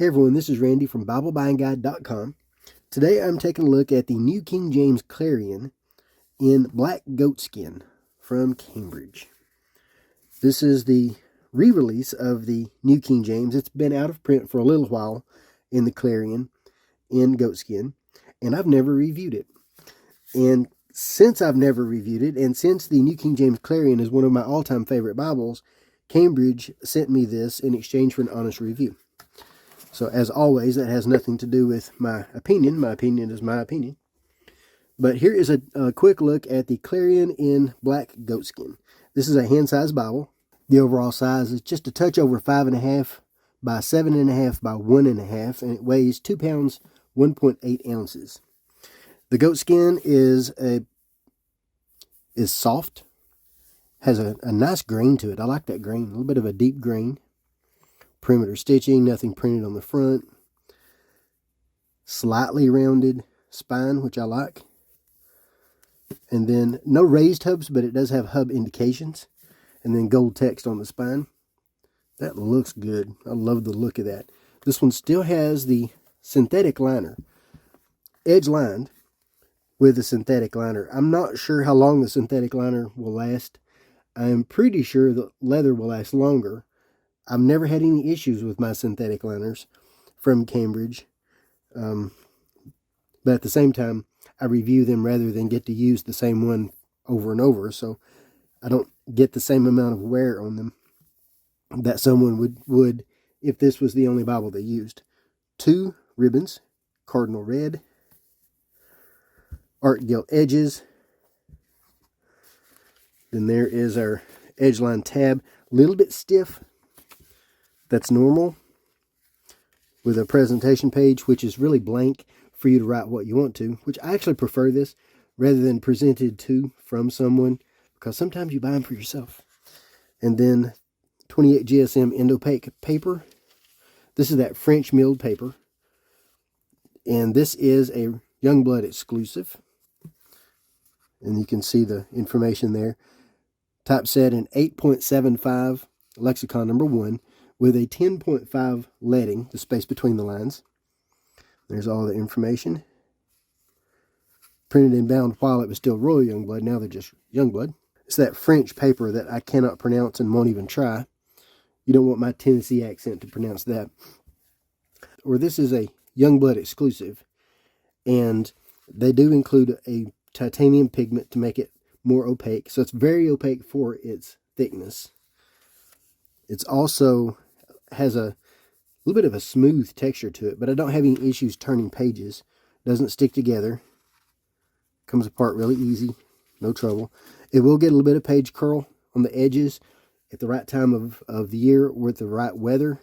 Hey everyone, this is Randy from BibleBuyingGuide.com. Today I'm taking a look at the New King James Clarion in black goatskin from Cambridge. This is the re-release of the New King James. It's been out of print for a little while in the Clarion in goatskin, and I've never reviewed it. And since I've never reviewed it, and since the New King James Clarion is one of my all-time favorite Bibles, Cambridge sent me this in exchange for an honest review. So, as always, that has nothing to do with my opinion. My opinion is my opinion. But here is a quick look at the Clarion in black goatskin. This is a hand-sized Bible. The overall size is just a touch over 5.5 by 7.5 by 1.5, and it weighs 2 pounds, 1.8 ounces. The goatskin is soft, has a nice grain to it. I like that grain, a little bit of a deep grain. Perimeter stitching, nothing printed on the front. Slightly rounded spine, which I like. And then no raised hubs, but it does have hub indications. And then gold text on the spine. That looks good. I love the look of that. This one still has the synthetic liner. Edge lined with a synthetic liner. I'm not sure how long the synthetic liner will last. I'm pretty sure the leather will last longer. I've never had any issues with my synthetic liners from Cambridge. But at the same time, I review them rather than get to use the same one over and over. So I don't get the same amount of wear on them that someone would if this was the only Bible they used. 2 ribbons, cardinal red, art gilt edges. Then there is our edge line tab, a little bit stiff. That's normal with a presentation page, which is really blank for you to write what you want to, which I actually prefer this rather than presented to from someone, because sometimes you buy them for yourself. And then 28 GSM end-opaque paper. This is that French milled paper. And this is a Jongbloed exclusive. And you can see the information there. Typeset in 8.75 lexicon number 1. With a 10.5 leading, the space between the lines. There's all the information. Printed and bound while it was still Royal Jongbloed. Now they're just Jongbloed. It's that French paper that I cannot pronounce and won't even try. You don't want my Tennessee accent to pronounce that. Or this is a Jongbloed exclusive. And they do include a titanium pigment to make it more opaque. So it's very opaque for its thickness. It's also has a little bit of a smooth texture to it, but I don't have any issues turning pages. Doesn't stick together. Comes apart really easy. No trouble. It will get a little bit of page curl on the edges at the right time of the year with the right weather.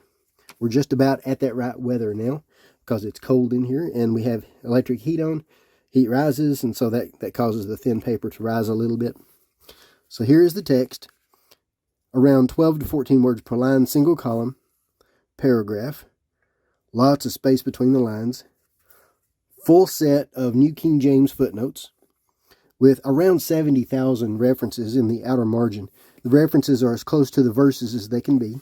We're just about at that right weather now because it's cold in here and we have electric heat on. Heat rises, and so that causes the thin paper to rise a little bit. So here is the text. Around 12 to 14 words per line, single column, paragraph, lots of space between the lines, full set of New King James footnotes with around 70,000 references in the outer margin. The references are as close to the verses as they can be.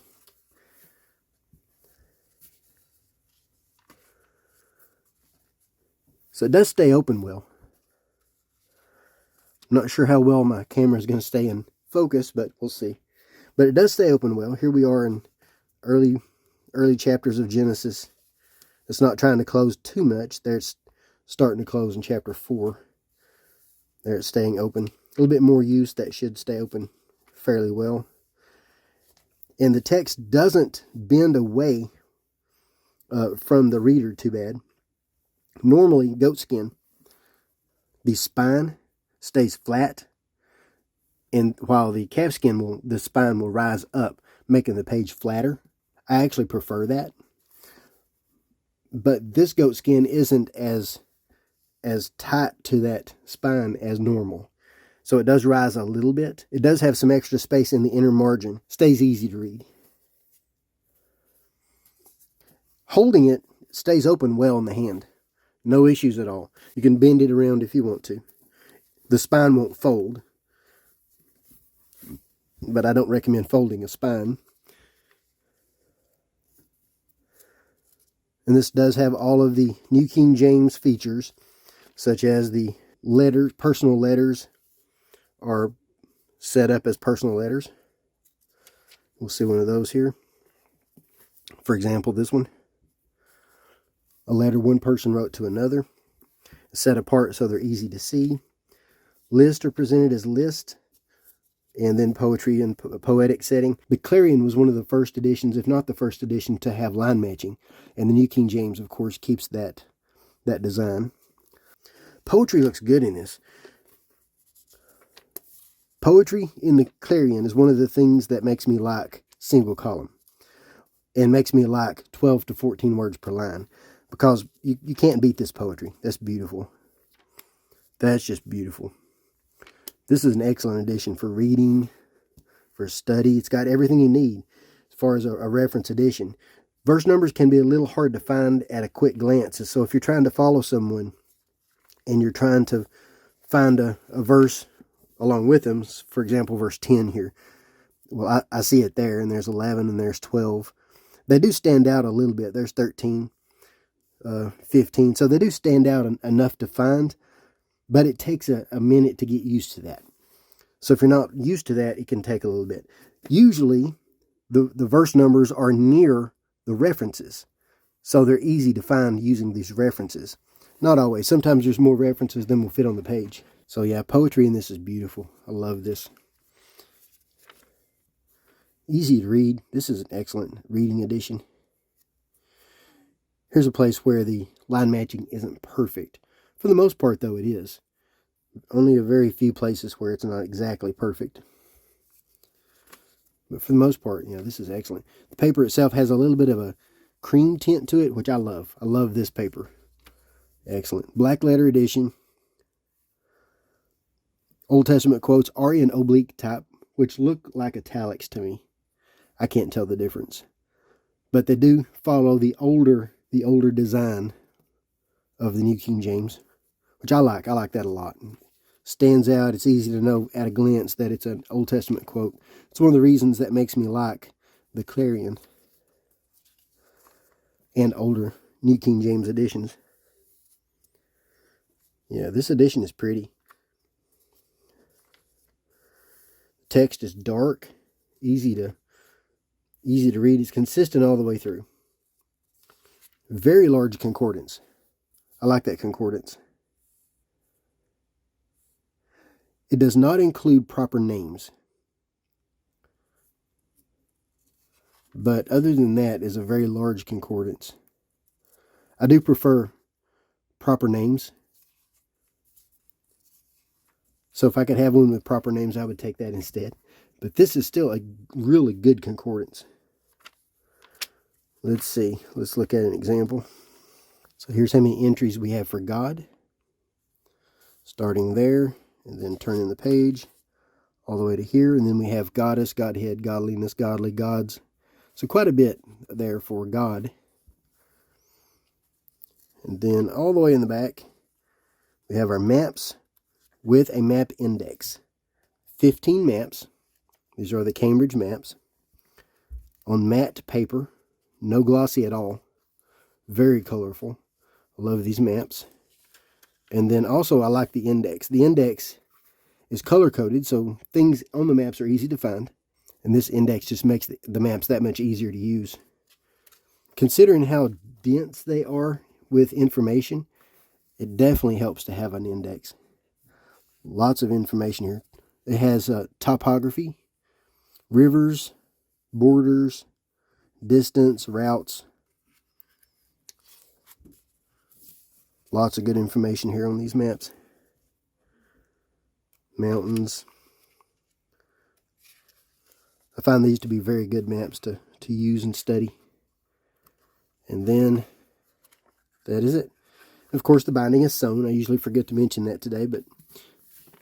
So it does stay open well. I'm not sure how well my camera is going to stay in focus, but we'll see. But it does stay open well. Here we are in early chapters of Genesis. It's not trying to close too much. There it's starting to close in chapter 4. There it's staying open. A little bit more use, that should stay open fairly well. And the text doesn't bend away from the reader too bad. Normally, goatskin, the spine stays flat. And while the calfskin, the spine will rise up, making the page flatter. I actually prefer that. But this goatskin isn't as tight to that spine as normal. So it does rise a little bit. It does have some extra space in the inner margin. Stays easy to read. Holding it stays open well in the hand. No issues at all. You can bend it around if you want to. The spine won't fold. But I don't recommend folding a spine. And this does have all of the New King James features, such as the letters, personal letters are set up as personal letters. We'll see one of those here. For example, this one. A letter one person wrote to another. Set apart so they're easy to see. Lists are presented as list. And then poetry and poetic setting. The Clarion was one of the first editions, if not the first edition, to have line matching. And the New King James, of course, keeps that design. Poetry looks good in this. Poetry in the Clarion is one of the things that makes me like single column. And makes me like 12 to 14 words per line. Because you can't beat this poetry. That's beautiful. That's just beautiful. This is an excellent edition for reading, for study. It's got everything you need as far as a reference edition. Verse numbers can be a little hard to find at a quick glance. So if you're trying to follow someone and you're trying to find a verse along with them, for example, verse 10 here. Well, I see it there, and there's 11, and there's 12. They do stand out a little bit. There's 13, 15. So they do stand out enough to find. But it takes a minute to get used to that. So if you're not used to that, it can take a little bit. Usually, the verse numbers are near the references. So they're easy to find using these references. Not always. Sometimes there's more references than will fit on the page. So yeah, poetry in this is beautiful. I love this. Easy to read. This is an excellent reading edition. Here's a place where the line matching isn't perfect. For the most part, though, it is. Only a very few places where it's not exactly perfect. But for the most part, this is excellent. The paper itself has a little bit of a cream tint to it, which I love. I love this paper. Excellent. Black letter edition. Old Testament quotes are in oblique type, which look like italics to me. I can't tell the difference. But they do follow the older design of the New King James, which I like. I like that a lot. Stands out. It's easy to know at a glance that it's an Old Testament quote. It's one of the reasons that makes me like the Clarion and older New King James editions. Yeah, this edition is pretty. Text is dark, easy to read. It's consistent all the way through. Very large concordance. I like that concordance. It does not include proper names. But other than that, is a very large concordance. I do prefer proper names. So if I could have one with proper names, I would take that instead. But this is still a really good concordance. Let's see. Let's look at an example. So here's how many entries we have for God. Starting there, and then turning the page all the way to here. And then we have goddess, Godhead, godliness, godly, gods. So quite a bit there for God. And then all the way in the back, we have our maps with a map index. 15 maps. These are the Cambridge maps. On matte paper. No glossy at all. Very colorful. I love these maps. And then also I like the index. The index is color-coded, so things on the maps are easy to find. And this index just makes the maps that much easier to use. Considering how dense they are with information, it definitely helps to have an index. Lots of information here. It has topography, rivers, borders, distance, routes. Lots of good information here on these maps. Mountains. I find these to be very good maps to use and study. And then, that is it. Of course, the binding is sewn. I usually forget to mention that today, but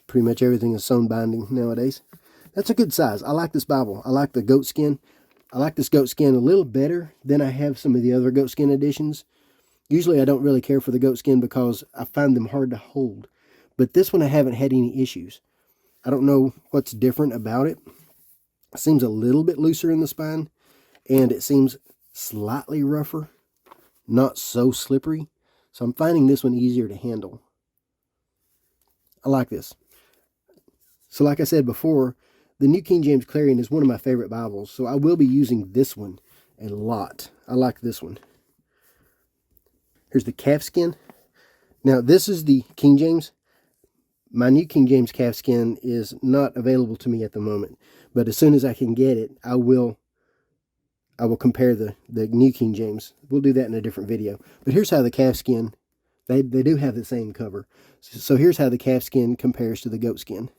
pretty much everything is sewn binding nowadays. That's a good size. I like this Bible. I like the goatskin. I like this goatskin a little better than I have some of the other goatskin editions. Usually I don't really care for the goatskin because I find them hard to hold. But this one I haven't had any issues. I don't know what's different about it. It seems a little bit looser in the spine. And it seems slightly rougher not so slippery. So I'm finding this one easier to handle. I like this. So like I said before, the New King James Clarion is one of my favorite Bibles, so I will be using this one a lot. I like this one. Here's the calfskin. Now this is the King James. My New King James calfskin is not available to me at the moment, but as soon as I can get it, I will compare the New King James. We'll do that in a different video. But here's how the calfskin, they do have the same cover. So here's how the calfskin compares to the goatskin.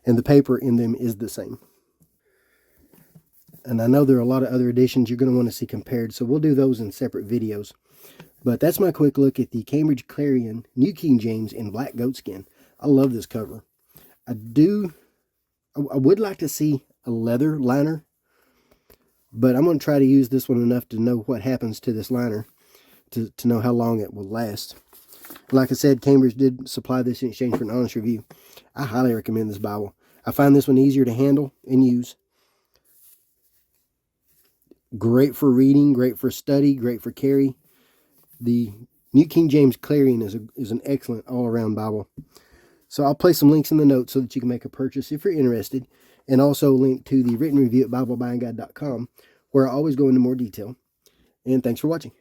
And the paper in them is the same. And I know there are a lot of other editions you're going to want to see compared, so we'll do those in separate videos. But that's my quick look at the Cambridge Clarion New King James in black goatskin. I love this cover. I would like to see a leather liner, but I'm going to try to use this one enough to know what happens to this liner, to know how long it will last. Like I said, Cambridge did supply this in exchange for an honest review. I highly recommend this Bible. I find this one easier to handle and use. Great for reading, great for study, great for carry. The New King James Clarion is an excellent all-around Bible. So I'll place some links in the notes so that you can make a purchase if you're interested. And also link to the written review at BibleBuyingGuide.com, where I always go into more detail. And thanks for watching.